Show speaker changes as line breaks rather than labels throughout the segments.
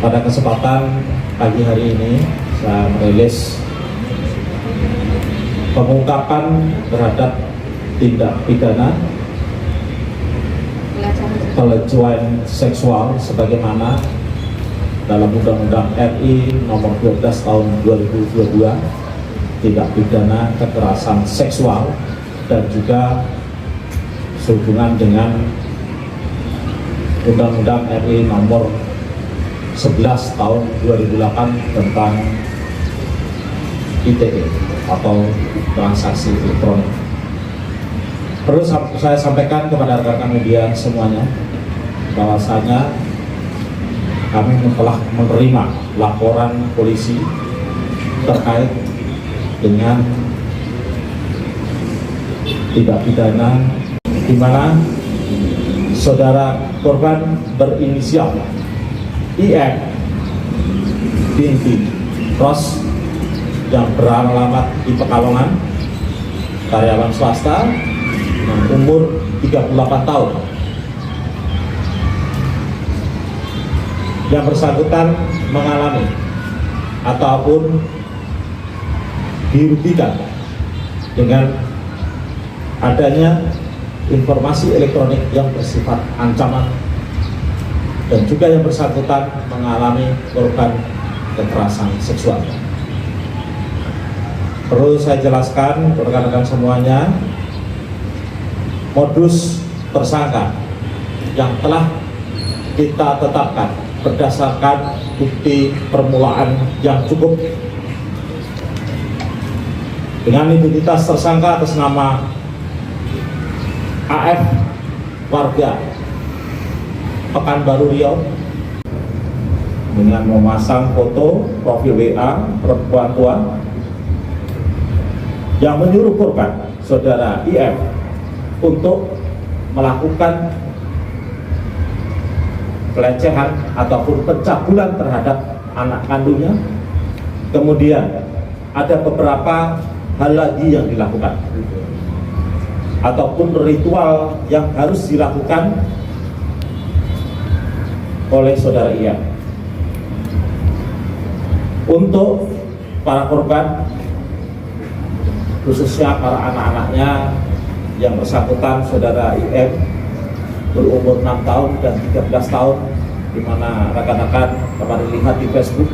Pada kesempatan pagi hari ini saya merilis pengungkapan terhadap tindak pidana pelecehan seksual sebagaimana dalam Undang-Undang RI Nomor 12 Tahun 2022, tindak pidana kekerasan seksual dan juga sehubungan dengan Undang-Undang RI Nomor 11 Tahun 2008 tentang ITE atau transaksi elektronik. Perlu saya sampaikan kepada rekan-rekan media semuanya bahwasanya kami telah menerima laporan polisi terkait dengan tindak pidana di mana saudara korban berinisial IM binti Ros yang beralamat di Pekalongan, karyawan swasta, umur 38 tahun. Yang bersangkutan mengalami ataupun dirugikan dengan adanya informasi elektronik yang bersifat ancaman, dan juga yang bersangkutan mengalami korban kekerasan seksual. Perlu saya jelaskan rekan-rekan semuanya, modus tersangka yang telah kita tetapkan berdasarkan bukti permulaan yang cukup dengan identitas tersangka atas nama AF warga Pekanbaru Riau dengan memasang foto profil WA perempuan tua yang menyuruh korban saudara IM untuk melakukan pelecehan ataupun pencabulan terhadap anak kandungnya. Kemudian ada beberapa hal lagi yang dilakukan ataupun ritual yang harus dilakukan oleh saudara IM. Untuk para korban, khususnya para anak-anaknya yang bersangkutan saudara IM berumur 6 tahun dan 13 tahun, di mana rekan-rekan kemarin lihat di Facebook,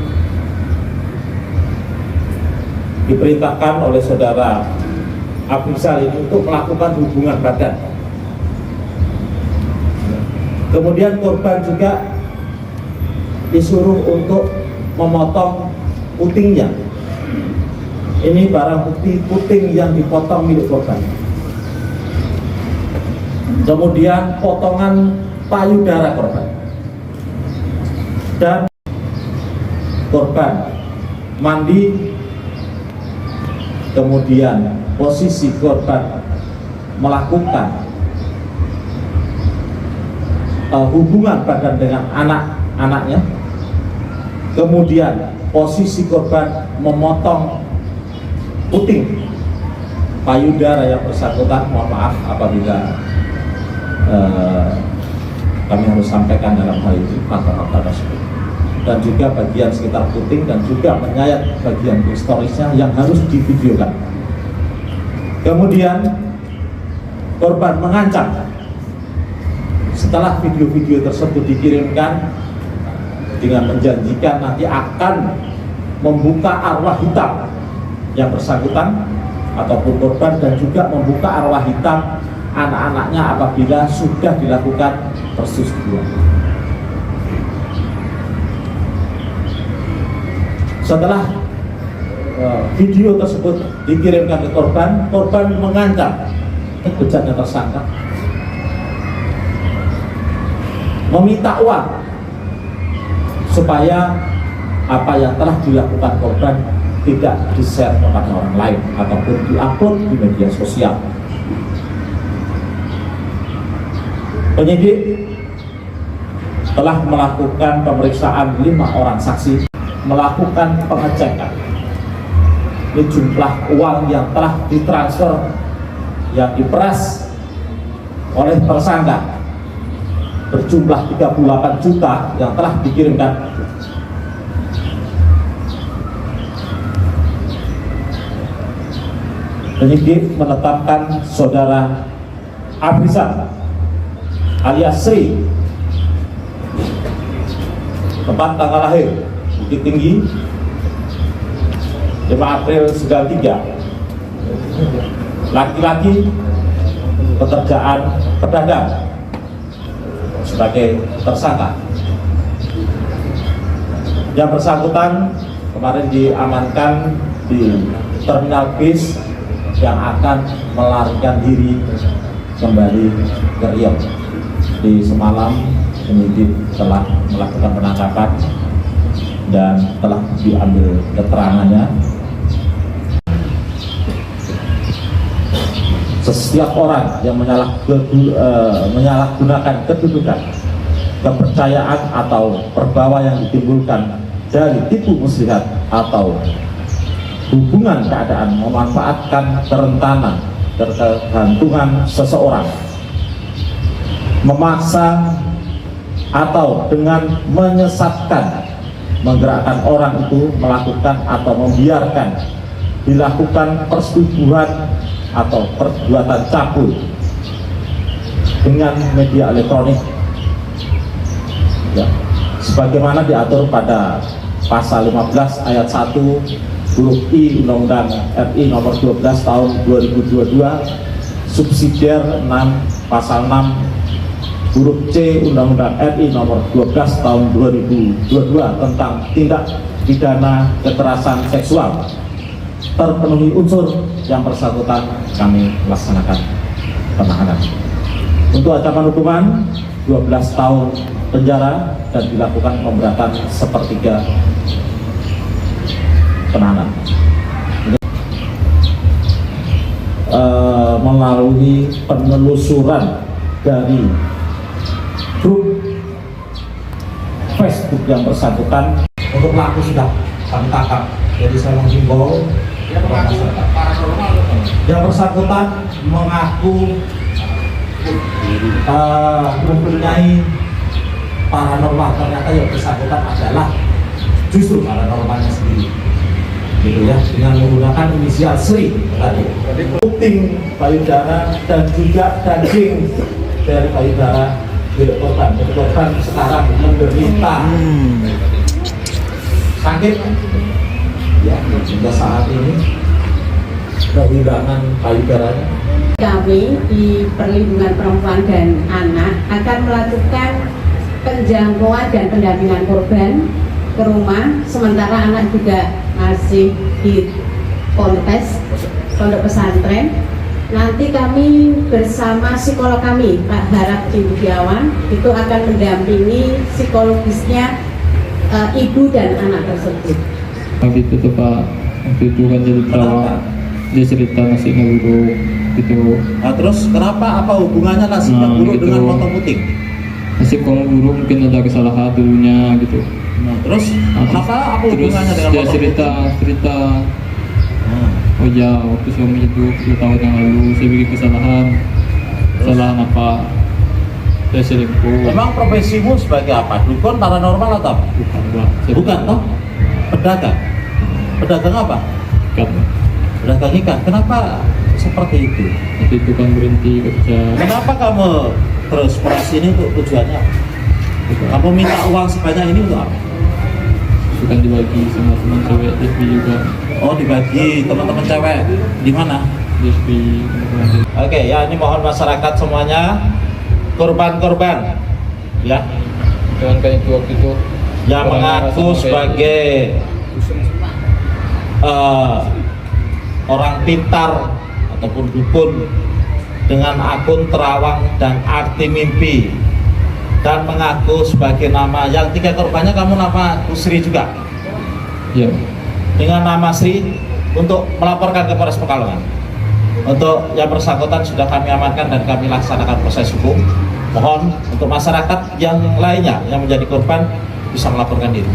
diperintahkan oleh saudara Afrizal ini untuk melakukan hubungan badan. Kemudian korban juga disuruh untuk memotong putingnya. Ini barang bukti puting yang dipotong milik korban. Kemudian potongan payudara korban. Dan korban mandi, kemudian posisi korban melakukan hubungan badan dengan anak-anaknya, kemudian posisi korban memotong puting payudara yang bersangkutan. Mohon maaf apabila kami harus sampaikan dalam hal ini fakta-fakta tersebut, dan juga bagian sekitar puting dan juga menyayat bagian historisnya yang harus divideokan. Kemudian korban mengancam setelah video-video tersebut dikirimkan dengan menjanjikan nanti akan membuka arwah hitam yang bersangkutan ataupun korban, dan juga membuka arwah hitam anak-anaknya apabila sudah dilakukan persetubuhan. Setelah video tersebut dikirimkan ke korban, korban mengancam bejatnya tersangka, meminta uang supaya apa yang telah dilakukan korban tidak di-share kepada orang lain ataupun di-upload di media sosial. Penyidik telah melakukan pemeriksaan 5 orang saksi, melakukan pengecekan ini jumlah uang yang telah ditransfer, yang diperas oleh tersangka berjumlah 38 juta yang telah dikirimkan penyidik menetapkan saudara Afrizan alias Sri, tempat tanggal lahir Bukit Tinggi 5 April 93, laki-laki, pekerjaan pedagang, sebagai tersangka. Yang bersangkutan kemarin diamankan di terminal bis yang akan melarikan diri kembali ke Riau. Di semalam penyidik telah melakukan penangkapan dan telah diambil keterangannya. Setiap orang yang menyalahgunakan kedudukan, kepercayaan atau perbawa yang ditimbulkan dari tipu muslihat atau hubungan keadaan memanfaatkan kerentanan ketergantungan seseorang, memaksa atau dengan menyesatkan menggerakkan orang itu melakukan atau membiarkan dilakukan persetubuhan atau perbuatan cabul dengan media elektronik, ya, sebagaimana diatur pada pasal 15 ayat 1 huruf I Undang-Undang RI nomor 12 tahun 2022, subsidiar 6 pasal 6 huruf C Undang-Undang RI nomor 12 tahun 2022 tentang tindak pidana kekerasan seksual. Terpenuhi unsur yang bersangkutan, kami laksanakan penahanan. Untuk ancaman hukuman 12 tahun penjara dan dilakukan pemberatan sepertiga penahanan. Melalui penelusuran dari grup Facebook yang bersangkutan, untuk pelaku sudah kami tangkap. Jadi saya menghimbau yang bersangkutan mengaku mempunyai paranormal. Ternyata yang bersangkutan adalah justru paranormalnya sendiri, gitu ya, dengan menggunakan inisial Sri tadi. Puting payudara dan juga daging dari payudara milik korban. Jadi korban sekarang menderita sakit, ya, hingga saat ini kehilangan payudaranya.
Kami di Perlindungan Perempuan dan Anak akan melakukan penjangkauan dan pendampingan korban ke rumah, sementara anak juga masih di ponpes pondok pesantren. Nanti kami bersama psikolog kami, Pak Harap Cindiawan, itu akan mendampingi psikologisnya ibu dan anak tersebut.
Waktu itu tuh Pak, waktu itu kan jadi perawat, dia cerita nasi ngeburuk gitu.
Nah, terus kenapa, apa hubungannya nasi ngeburuk
gitu,
dengan potong puting?
nasi ngeburuk mungkin ada kesalahan dulunya gitu.
Nah, terus kenapa, apa hubungannya dengan
dia
potong
cerita oh ya, waktu suami hidup 2 tahun yang lalu saya bikin kesalahan apa, saya selingkuh.
Memang profesimu sebagai apa? Dukun, paranormal atau apa?
Bukan Pak,
Bukan toh? Pedagang? Pedagang apa?
Ikan.
Pedagang ikan. Kenapa seperti itu?
Waktu itu kan berhenti kerja.
Kenapa kamu terus operasi ini, untuk tujuannya apa? Kamu minta uang sebanyak ini untuk apa?
Bukan dibagi sama teman cewek DSP juga.
Oh, dibagi teman-teman cewek di mana?
DSP.
Oke, ya, ini mohon masyarakat semuanya, korban-korban, ya,
Jangan kayak itu waktu itu
yang
orang
mengaku
merasa
sebagai orang pintar ataupun dukun dengan akun terawang dan arti mimpi, dan mengaku sebagai nama yang 3 korbannya kamu nama Sri juga,
ya.
dengan nama Sri, untuk melaporkan ke Polres Pekalongan. Untuk yang bersangkutan sudah kami amankan dan kami laksanakan proses hukum. Mohon untuk masyarakat yang lainnya yang menjadi korban bisa melaporkan diri.